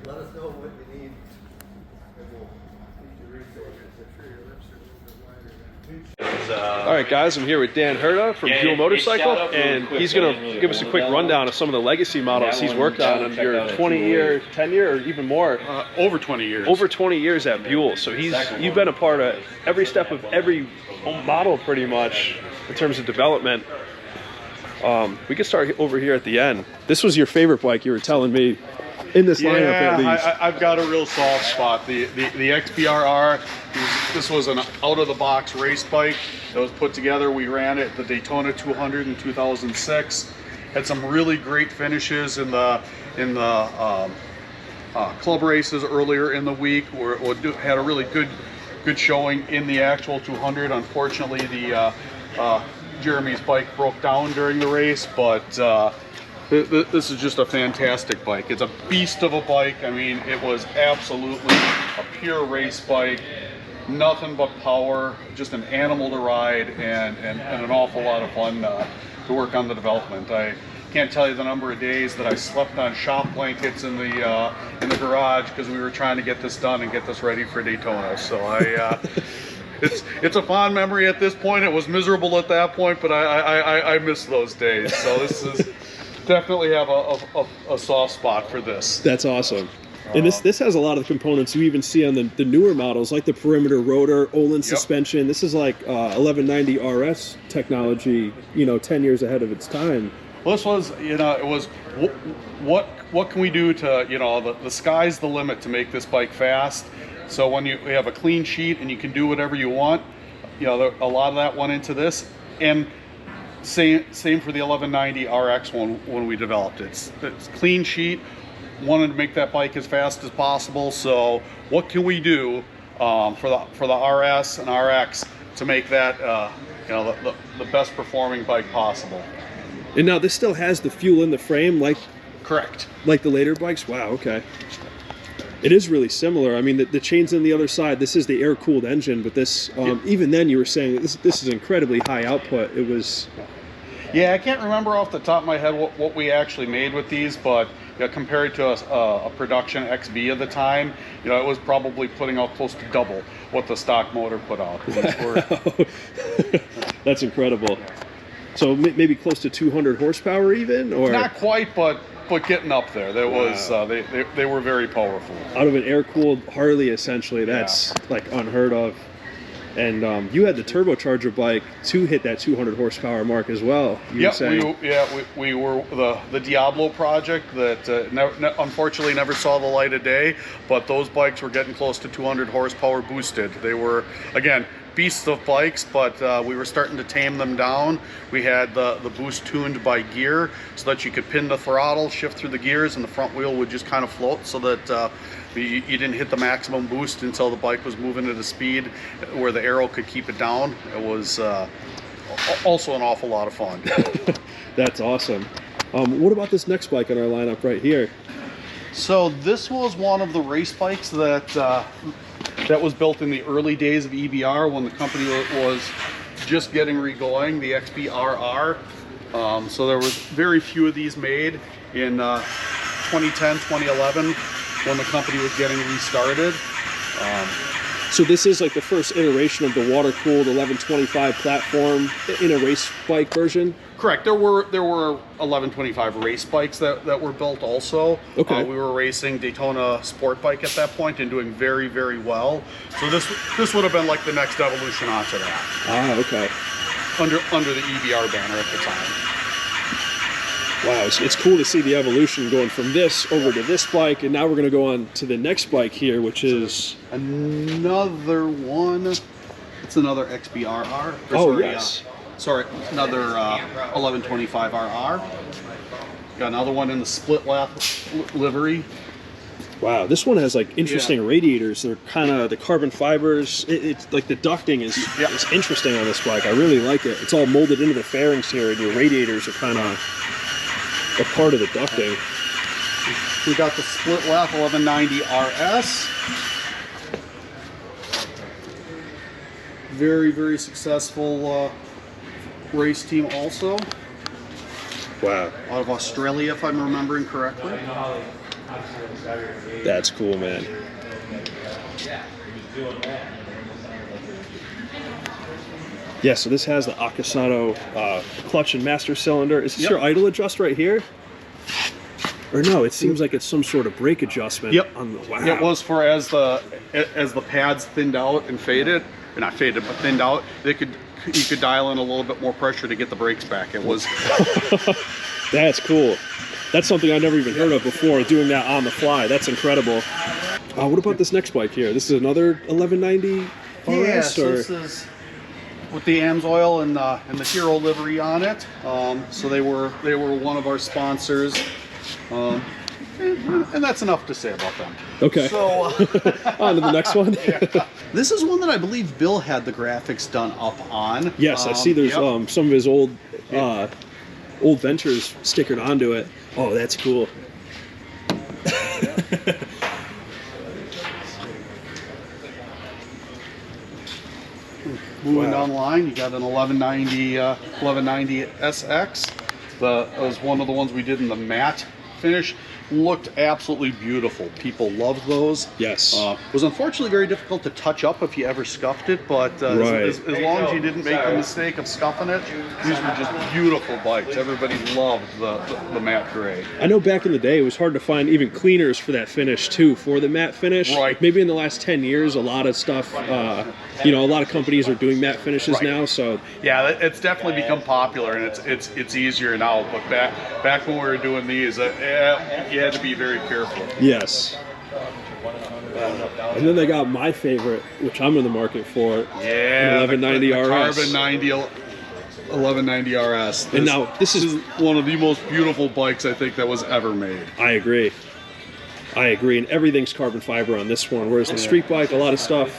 Let us know what you need, and we'll feed you resources. I'm sure your lips are a little bit wider. All right, guys, I'm here with Dan HURDA from BUELL Motorcycle, and he's going to give us a quick rundown of some of the legacy models he's worked on your 20-year, 10-year, or even more. Over 20 years. Over 20 years at BUELL. So you've been a part of every step of every model pretty much in terms of development. We could start over here at the end. This was your favorite bike, you were telling me, in this lineup at least. I've got a real soft spot. The XBRR, this was an out-of-the-box race bike that was put together. We ran it at the Daytona 200 in 2006. Had some really great finishes in the club races earlier in the week. Had a really good showing in the actual 200. Unfortunately, the Jeremy's bike broke down during the race, but this is just a fantastic bike. It's a beast of a bike. I mean, it was absolutely a pure race bike, nothing but power, just an animal to ride, and an awful lot of fun to work on the development. I can't tell you the number of days that I slept on shop blankets in the garage because we were trying to get this done and get this ready for Daytona. So it's a fond memory at this point. It was miserable at that point, but I miss those days. So this is definitely have a soft spot for this. That's awesome. And this has a lot of the components you even see on the newer models, like the perimeter rotor, Olin suspension. This is like 1190 RS technology, 10 years ahead of its time. Well, this was, it was what can we do to, the sky's the limit to make this bike fast. So when you have a clean sheet and you can do whatever you want, a lot of that went into this. And same for the 1190 RX when we developed it. It's clean sheet. Wanted to make that bike as fast as possible. So what can we do for the RS and RX to make that the best performing bike possible? And now this still has the fuel in the frame, like correct, like the later bikes. Wow. Okay. It is really similar. I mean, the chain's on the other side. This is the air-cooled engine, but this, even then, you were saying this is incredibly high output. It was. Yeah, I can't remember off the top of my head what we actually made with these, but compared to a production XB of the time, it was probably putting out close to double what the stock motor put out. That's incredible. So maybe close to 200 horsepower, even, or not quite, but getting up there. There was they were very powerful. Out of an air-cooled Harley, essentially, that's like unheard of. And you had the turbocharger bike to hit that 200 horsepower mark as well. We were the Diablo project that unfortunately never saw the light of day, but those bikes were getting close to 200 horsepower boosted. They were, again, beasts of bikes, but we were starting to tame them down. We had the boost tuned by gear so that you could pin the throttle, shift through the gears, and the front wheel would just kind of float so that you didn't hit the maximum boost until the bike was moving at a speed where the aero could keep it down. It was also an awful lot of fun. That's awesome. What about this next bike in our lineup right here? So this was one of the race bikes that was built in the early days of EBR when the company was just getting regoing, the XBRR. So there was very few of these made in 2010, 2011 when the company was getting restarted. So this is like the first iteration of the water-cooled 1125 platform in a race bike version? Correct. There were 1125 race bikes that were built also. Okay. We were racing Daytona sport bike at that point and doing very, very well. So this would have been like the next evolution onto that. Ah, okay. Under the EBR banner at the time. Wow, it's cool to see the evolution going from this over to this bike, and now we're going to go on to the next bike here, which is another one. It's another XBRR. Yes. Another 1125 RR. Got another one in the split lap livery. Wow, this one has like interesting radiators. They're kind of the carbon fibers. It's like the ducting is interesting on this bike. I really like it. It's all molded into the fairings here, and your radiators are kind of a part of the ducting. We got the split lap 1190 RS. Very, very successful race team also. Wow. Out of Australia, if I'm remembering correctly. That's cool, man. Yeah, so this has the Akasato clutch and master cylinder. Is this your idle adjust right here? Or no, it seems like it's some sort of brake adjustment. On the, wow. It was for as the pads thinned out and faded, or not faded, but thinned out, you could dial in a little bit more pressure to get the brakes back. It was... That's cool. That's something I never even heard of before, doing that on the fly. That's incredible. What about this next bike here? This is another 1190 RS? Yeah, so this is with the AMSOIL and the Hero livery on it. So they were one of our sponsors. And that's enough to say about them. Okay. So on to the next one. This is one that I believe Bill had the graphics done up on. Yes, I see there's some of his old ventures stickered onto it. Oh, that's cool. Moving down the line, you got an 1190 SX. That was one of the ones we did in the matte finish. Looked absolutely beautiful. People loved those. Yes. Was unfortunately very difficult to touch up if you ever scuffed it, but as long as you didn't make the mistake of scuffing it, these were just beautiful bikes. Everybody loved the matte gray. I know back in the day it was hard to find even cleaners for that finish too, for the matte finish. Right. Maybe in the last 10 years, a lot of stuff, a lot of companies are doing matte finishes now. So yeah, it's definitely become popular, and it's easier now. But back when we were doing these, you had to be very careful. Yes. And then they got my favorite, which I'm in the market for. Yeah, 1190 RS. Carbon 1190 RS. And now this is one of the most beautiful bikes I think that was ever made. I agree. And everything's carbon fiber on this one, whereas the street bike, a lot of stuff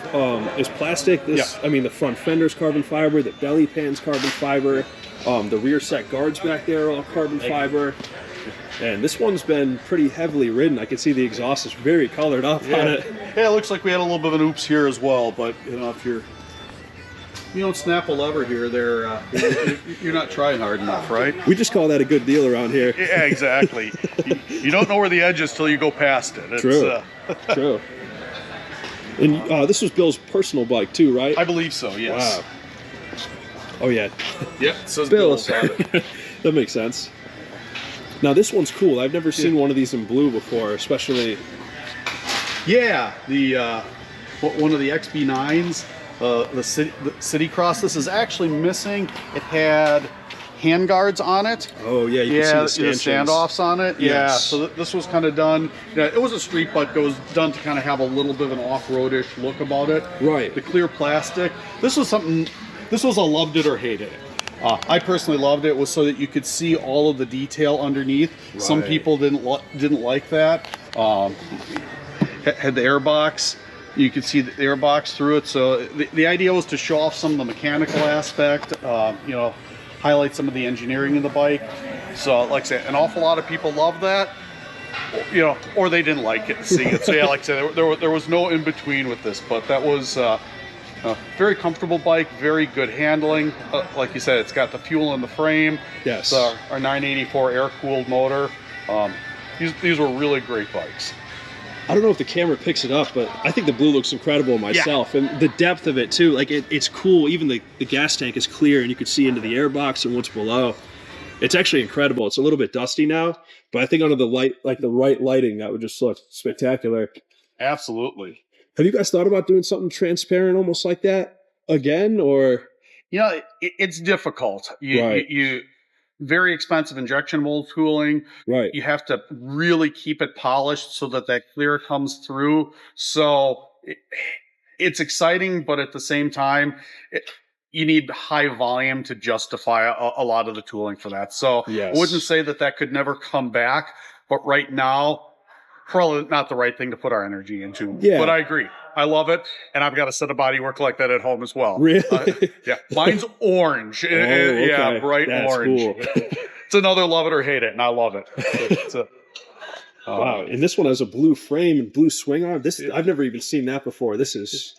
is plastic. I mean, the front fender's carbon fiber, the belly pan's carbon fiber, the rear set guards back there are all carbon fiber. And this one's been pretty heavily ridden. I can see the exhaust is very colored up on it. Yeah, it looks like we had a little bit of an oops here as well, but if you don't snap a lever here, you're not trying hard enough, right? We just call that a good deal around here. Yeah, exactly. You don't know where the edge is till you go past it. It's, True. True. And this was Bill's personal bike too, right? I believe so, yes. Wow. Oh yeah. Yep, it says Bill's. Bill's on it. That makes sense. Now this one's cool. I've never seen one of these in blue before, especially. Yeah, one of the XB9s, the City Cross. This is actually missing. It had handguards on it. Oh yeah, you can see the standoffs on it. Yes. Yeah, so this was kind of done. Yeah, it was a street bike, but it was done to kind of have a little bit of an off-roadish look about it. Right. The clear plastic. This was something. This was a loved it or hated it. I personally loved it. It was so that you could see all of the detail underneath. Right. Some people didn't like that. Had the airbox. You could see the airbox through it. So the idea was to show off some of the mechanical aspect. Highlight some of the engineering of the bike. So, like I said, an awful lot of people love that. Or they didn't like it, see it. So yeah, like I said, there was no in between with this. But that was. Very comfortable bike, very good handling. Like you said, it's got the fuel in the frame. Yes. It's our 984 air-cooled motor. These were really great bikes. I don't know if the camera picks it up, but I think the blue looks incredible myself. Yeah. And the depth of it too, like it's cool. Even the gas tank is clear and you can see into the airbox and what's below. It's actually incredible. It's a little bit dusty now, but I think under the light, like the right lighting, that would just look spectacular. Absolutely. Have you guys thought about doing something transparent almost like that again, or? It's difficult. Right. You very expensive injection mold tooling. Right. You have to really keep it polished so that clear comes through. So it's exciting, but at the same time, you need high volume to justify a lot of the tooling for that. So yes. I wouldn't say that could never come back, but right now, probably not the right thing to put our energy into. Yeah. But I agree. I love it, and I've got a set of bodywork like that at home as well. Really? Yeah, mine's orange. Yeah, okay. bright That's orange. cool. It's another love it or hate it, and I love it. Wow, and this one has a blue frame and blue swing arm. This I've never even seen that before. This is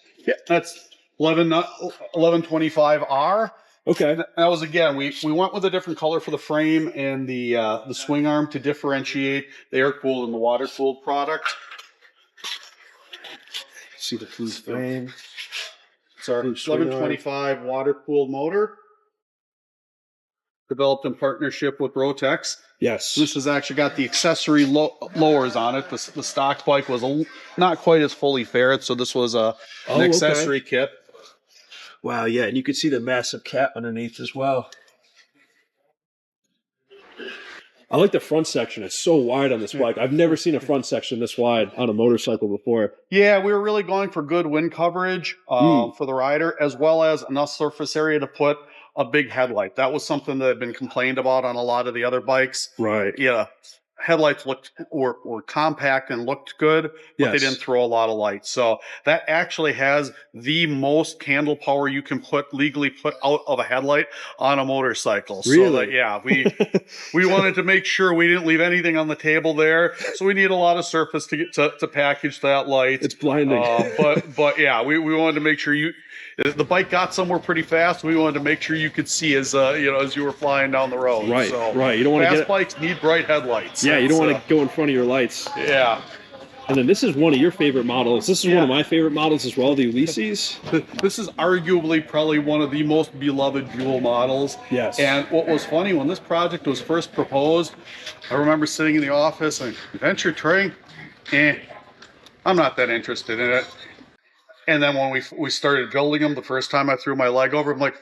that's 1125R. okay. That was, again, we went with a different color for the frame and the swing arm to differentiate the air cooled and the water cooled product. See the blue frame. It's our 1125 water cooled motor, developed in partnership with Rotex. Yes. This has actually got the accessory lowers on it. The stock bike was not quite as fully fared, so this was an accessory kit. Wow, yeah, and you can see the massive cap underneath as well. I like the front section. It's so wide on this bike. I've never seen a front section this wide on a motorcycle before. Yeah, we were really going for good wind coverage for the rider, as well as enough surface area to put a big headlight. That was something that had been complained about on a lot of the other bikes. Right. Yeah, headlights were compact and looked good, but they didn't throw a lot of light. So that actually has the most candle power you can legally put out of a headlight on a motorcycle. Really? So that, we wanted to make sure we didn't leave anything on the table there. So we need a lot of surface to get to package that light. It's blinding. But yeah, we wanted to make sure the bike got somewhere pretty fast. We wanted to make sure you could see as you were flying down the road. Right, so right. You don't want to fast bikes need bright headlights. Yeah, you don't want to go in front of your lights. Yeah. And then this is one of your favorite models. This is one of my favorite models as well, the Ulysses. This is arguably probably one of the most beloved Buell models. Yes. And what was funny, when this project was first proposed, I remember sitting in the office and adventure touring, I'm not that interested in it. And then when we started building them, the first time I threw my leg over, I'm like,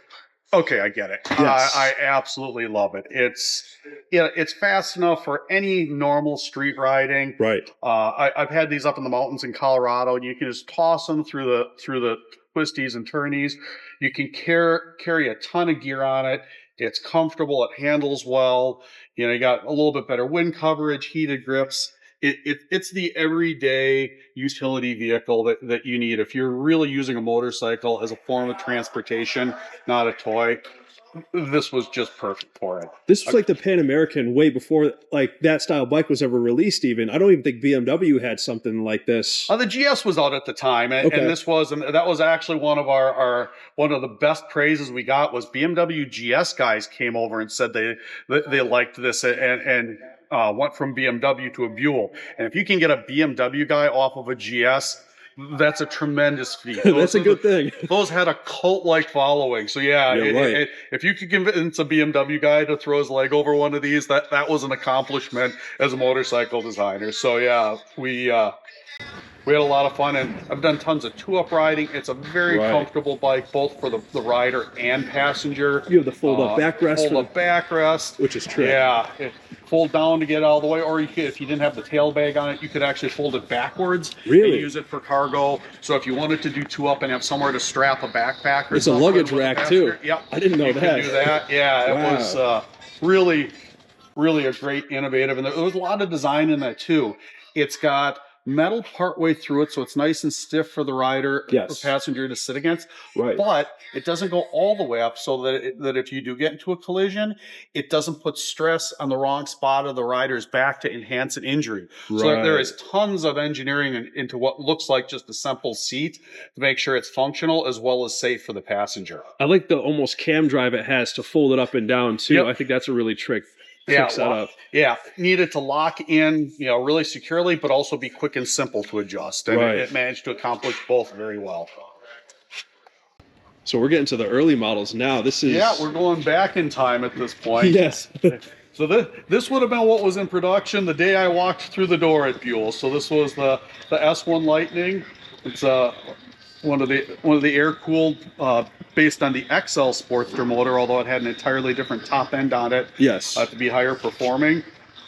okay, I get it. Yes. I absolutely love it. It's fast enough for any normal street riding. Right. I've had these up in the mountains in Colorado, and you can just toss them through the twisties and turnies. You can carry a ton of gear on it. It's comfortable. It handles well. You got a little bit better wind coverage, heated grips. It's the everyday utility vehicle that you need. If you're really using a motorcycle as a form of transportation, not a toy, this was just perfect for it. This was like the Pan American way before like that style bike was ever released even. I don't even think BMW had something like this. The GS was out at the time, and that was actually one of one of the best praises we got was BMW GS guys came over and said they liked this and went from BMW to a Buell. And if you can get a BMW guy off of a GS, that's a tremendous feat. That's a good thing. Those had a cult-like following. So if you could convince a BMW guy to throw his leg over one of these, that was an accomplishment as a motorcycle designer. So yeah, we had a lot of fun, and I've done tons of two-up riding. It's a very comfortable bike, both for the rider and passenger. You have the fold-up backrest. Fold-up backrest. Which is true. Yeah. Fold down to get out of the way, or if you didn't have the tail bag on it, you could actually fold it backwards and use it for cargo. So if you wanted to do two-up and have somewhere to strap a backpack, it's a luggage rack too. Yep, I didn't know that. You could do that. Yeah, It was really, really a great innovative, and there was a lot of design in that too. It's got metal partway through it, so it's nice and stiff for the rider or passenger to sit against. Right. But it doesn't go all the way up, so that if you do get into a collision, it doesn't put stress on the wrong spot of the rider's back to enhance an injury. Right. So there is tons of engineering into what looks like just a simple seat to make sure it's functional as well as safe for the passenger. I like the almost cam drive it has to fold it up and down too. Yep. I think that's a really trick setup. Needed to lock in, really securely, but also be quick and simple to adjust. And it managed to accomplish both very well. So we're getting to the early models now. We're going back in time at this point. Yes. So this would have been what was in production the day I walked through the door at Buell. So this was the S1 Lightning. It's one of the air cooled based on the XL Sportster motor, although it had an entirely different top end on it. Yes. To be higher performing.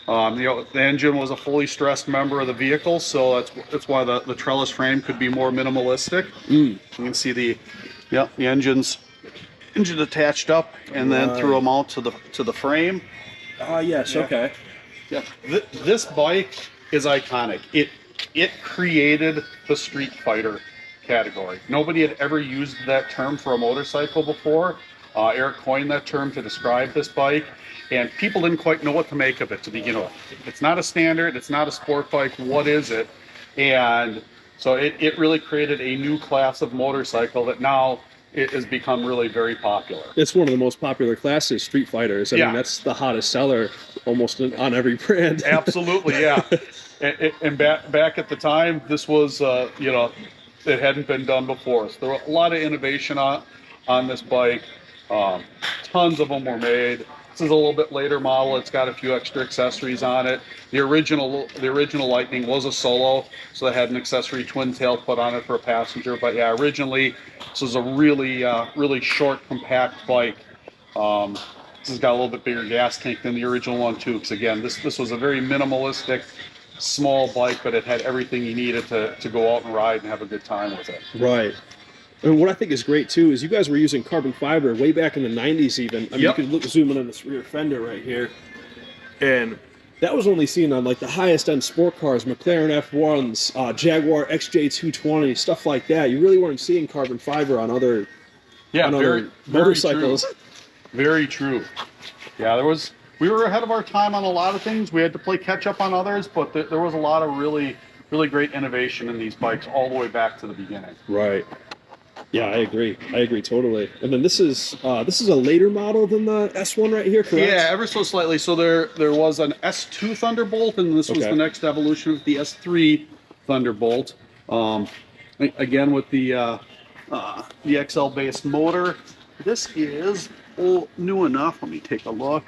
The engine was a fully stressed member of the vehicle, so that's why the trellis frame could be more minimalistic. You can see the engine attached up and then through a mount to the frame. Yes. Okay. Yeah. This bike is iconic. It created the street fighter category. Nobody had ever used that term for a motorcycle before. Eric coined that term to describe this bike, and people didn't quite know what to make of it to begin with. It's not a standard, it's not a sport bike, what is it? And so it really created a new class of motorcycle that now it has become really very popular. It's one of the most popular classes, street fighters. I mean, that's the hottest seller almost on every brand. Absolutely, yeah. And back at the time, this was, you know, it hadn't been done before. So there were a lot of innovation on this bike. Tons of them were made. This is a little bit later model. It's got a few extra accessories on it. The original Lightning was a solo, so it had an accessory twin tail put on it for a passenger. But yeah, originally this was a really short, compact bike. This has got a little bit bigger gas tank than the original one too. Because again, this was a very minimalistic, small bike, but it had everything you needed to go out and ride and have a good time with it. Right. And what I think is great too is you guys were using carbon fiber way back in the 90s even. I mean, you could zoom in on this rear fender right here. And that was only seen on like the highest end sport cars, McLaren F1s, Jaguar XJ220, stuff like that. You really weren't seeing carbon fiber on other, other motorcycles. Very true. Yeah, we were ahead of our time on a lot of things. We had to play catch up on others, but there was a lot of really great innovation in these bikes all the way back to the beginning. Right. Yeah, I agree totally. And then this is a later model than the S1 right here, correct? Yeah, ever so slightly. So there was an S2 Thunderbolt, and this was the next evolution of the S3 Thunderbolt. Again with the XL based motor. This is new enough. Let me take a look.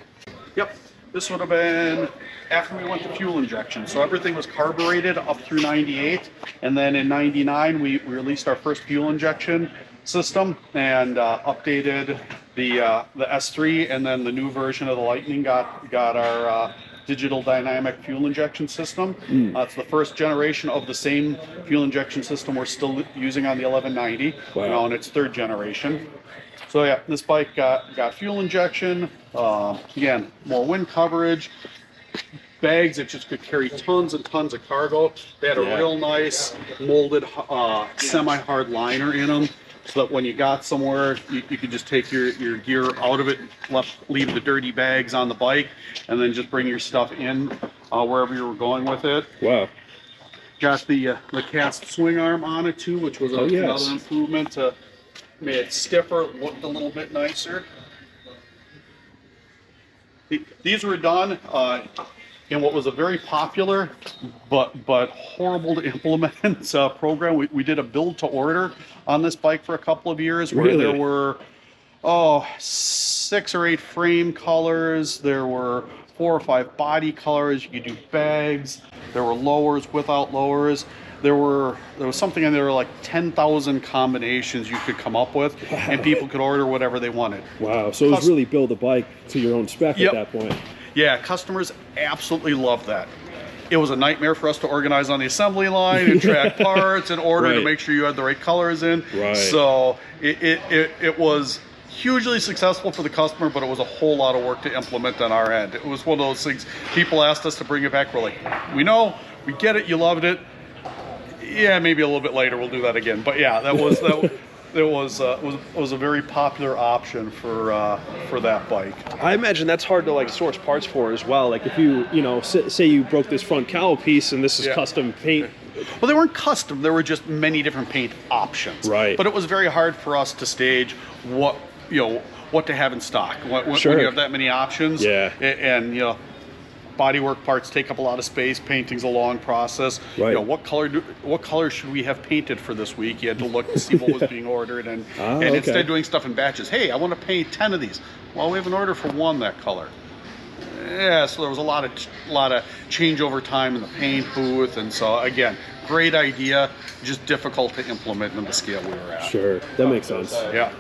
Yep, this would have been after we went to fuel injection. So everything was carbureted up through 98, and then in 99 we released our first fuel injection system and updated the S3, and then the new version of the Lightning got our digital dynamic fuel injection system. It's the first generation of the same fuel injection system we're still using on the 1190, now in its third generation. So yeah, this bike got fuel injection, again, more wind coverage, bags that just could carry tons and tons of cargo. They had a real nice molded semi-hard liner in them, so that when you got somewhere, you could just take your gear out of it, leave the dirty bags on the bike, and then just bring your stuff in wherever you were going with it. Wow. Got the cast swing arm on it too, which was another improvement to made it stiffer, looked a little bit nicer. These were done in what was a very popular but horrible to implement program. We did a build to order on this bike for a couple of years, where there were 6 or 8 frame colors, there were 4 or 5 body colors, you could do bags, there were lowers, without lowers. There was something in there like 10,000 combinations you could come up with, and people could order whatever they wanted. Wow, so it was really build a bike to your own spec at that point. Yeah, customers absolutely loved that. It was a nightmare for us to organize on the assembly line and track parts and order to make sure you had the right colors in. So it was hugely successful for the customer, but it was a whole lot of work to implement on our end. It was one of those things, people asked us to bring it back. We're like, we know, we get it, you loved it. Yeah, maybe a little bit later we'll do that again. But yeah, that was a very popular option for that bike. I imagine that's hard to like source parts for as well. Like if you say you broke this front cowl piece and this is custom paint. Well, they weren't custom. There were just many different paint options. Right. But it was very hard for us to stage what to have in stock when you have that many options. Yeah. And bodywork parts take up a lot of space. Painting's a long process. Right. What color should we have painted for this week? You had to look to see what was being ordered, and instead of doing stuff in batches, hey, I want to paint 10 of these. Well, we have an order for 1 that color. Yeah, so there was a lot of changeover time in the paint booth, and so again, great idea, just difficult to implement in the scale we were at. Sure, that makes sense. Yeah.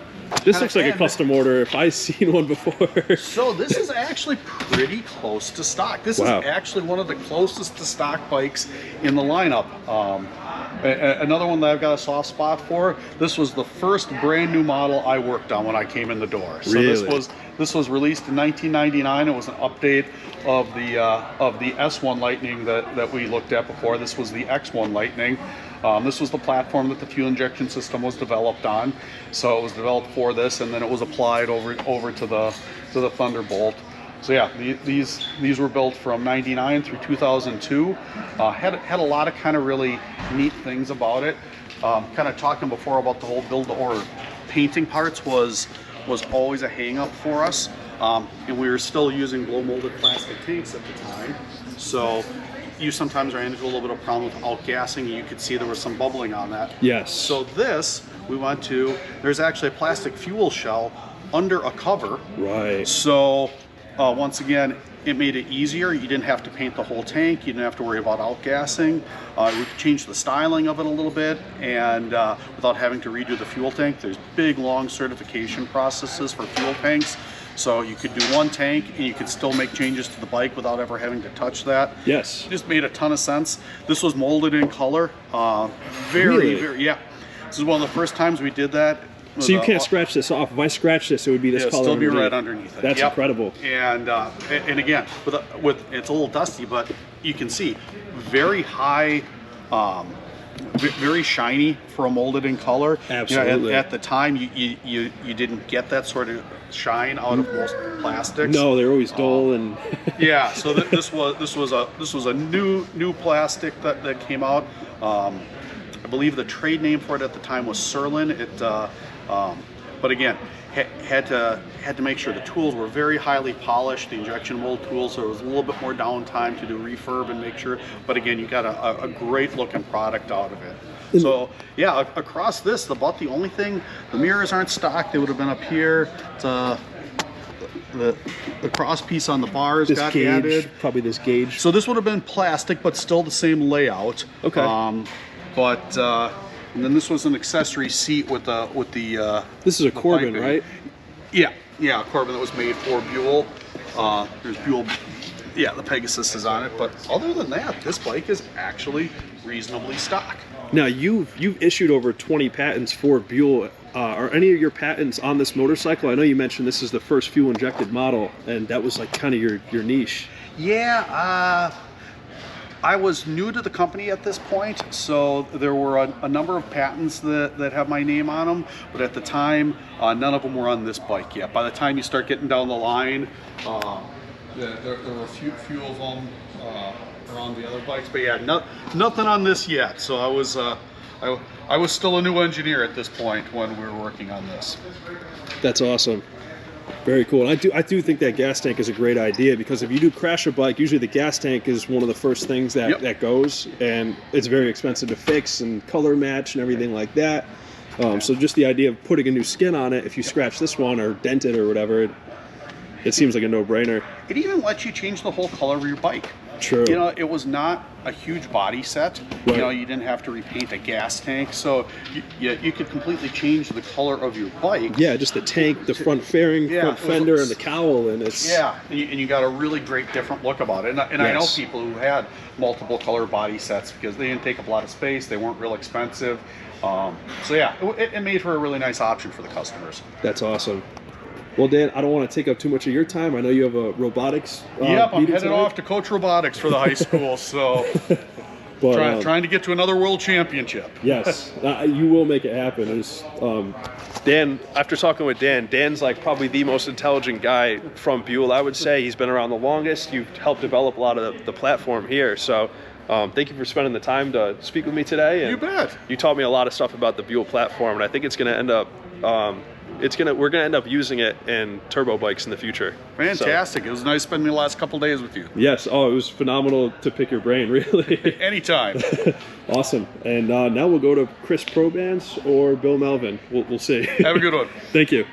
This looks like a custom order if I've seen one before. So this is actually pretty close to stock. This is actually one of the closest to stock bikes in the lineup. Another one that I've got a soft spot for. This was the first brand new model I worked on when I came in the door. So this was released in 1999. It was an update of the S1 Lightning that we looked at before. This was the X1 Lightning. This was the platform that the fuel injection system was developed on. So it was developed for this, and then it was applied over to the Thunderbolt. So yeah, these were built from '99 through 2002. Had a lot of kind of really neat things about it. Kind of talking before about the whole build to order. Painting parts was always a hang up for us, and we were still using blow molded plastic tanks at the time. So you sometimes ran into a little bit of problem with outgassing, and you could see there was some bubbling on that. Yes. So this, we went to, there's actually a plastic fuel shell under a cover. Right. So once again, it made it easier. You didn't have to paint the whole tank. You didn't have to worry about outgassing. We changed the styling of it a little bit, and without having to redo the fuel tank. There's big, long certification processes for fuel tanks. So you could do one tank and you could still make changes to the bike without ever having to touch that. Yes. It just made a ton of sense. This was molded in color. Very, yeah. This is one of the first times we did that. So you can't scratch this off. If I scratch this, it would be this color. It'll still be red underneath it. That's incredible. And again, with it's a little dusty, but you can see very high, very shiny for a molded in color. Absolutely. You know, at the time, you didn't get that sort of shine out of most plastics. No, they're always dull and. Yeah. So this was a new plastic that came out. I believe the trade name for it at the time was Serlin. But again, had to make sure the tools were very highly polished, the injection mold tools, so it was a little bit more downtime to do refurb and make sure. But again, you got a great looking product out of it. So yeah, across this, about the only thing, the mirrors aren't stock. They would have been up here. It's, the cross piece on the bars got added. Probably this gauge. So this would have been plastic, but still the same layout. Okay. And then this was an accessory seat with the. This is a Corbin, right? Yeah, a Corbin that was made for Buell. There's Buell. Yeah, the Pegasus is on it, but other than that, this bike is actually reasonably stock. Now you've issued over 20 patents for Buell. Are any of your patents on this motorcycle? I know you mentioned this is the first fuel injected model, and that was like kind of your niche. Yeah. I was new to the company at this point, so there were a number of patents that have my name on them, but at the time, none of them were on this bike yet. By the time you start getting down the line, there were a few of them around the other bikes, but yeah, nothing on this yet. So I was still a new engineer at this point when we were working on this. That's awesome. Very cool. And I do think that gas tank is a great idea, because if you do crash a bike, usually the gas tank is one of the first things that goes, and it's very expensive to fix and color match and everything like that. So just the idea of putting a new skin on it, if you scratch this one or dent it or whatever, it seems like a no-brainer. It even lets you change the whole color of your bike. True. You know, it was not a huge body set. Right. You know, you didn't have to repaint a gas tank, so you could completely change the color of your bike. Yeah, just the tank, the front fairing, front fender, and the cowl, and it's... Yeah, and you got a really great different look about it. And I know people who had multiple color body sets because they didn't take up a lot of space, they weren't real expensive. So yeah, it made for a really nice option for the customers. That's awesome. Well, Dan, I don't want to take up too much of your time. I know you have a robotics. Yep, I'm headed off to coach robotics for the high school, so trying to get to another world championship. Yes, you will make it happen. Dan, after talking with Dan, Dan's like probably the most intelligent guy from Buell, I would say. He's been around the longest. You've helped develop a lot of the platform here, so thank you for spending the time to speak with me today. And you bet. You taught me a lot of stuff about the Buell platform, and I think it's going to end up we're gonna end up using it in turbo bikes in the future. Fantastic. So, it was nice spending the last couple days with you. Yes. Oh, it was phenomenal to pick your brain, really. Anytime. Awesome. And now we'll go to Chris Probans or Bill Melvin. We'll see. Have a good one. Thank you.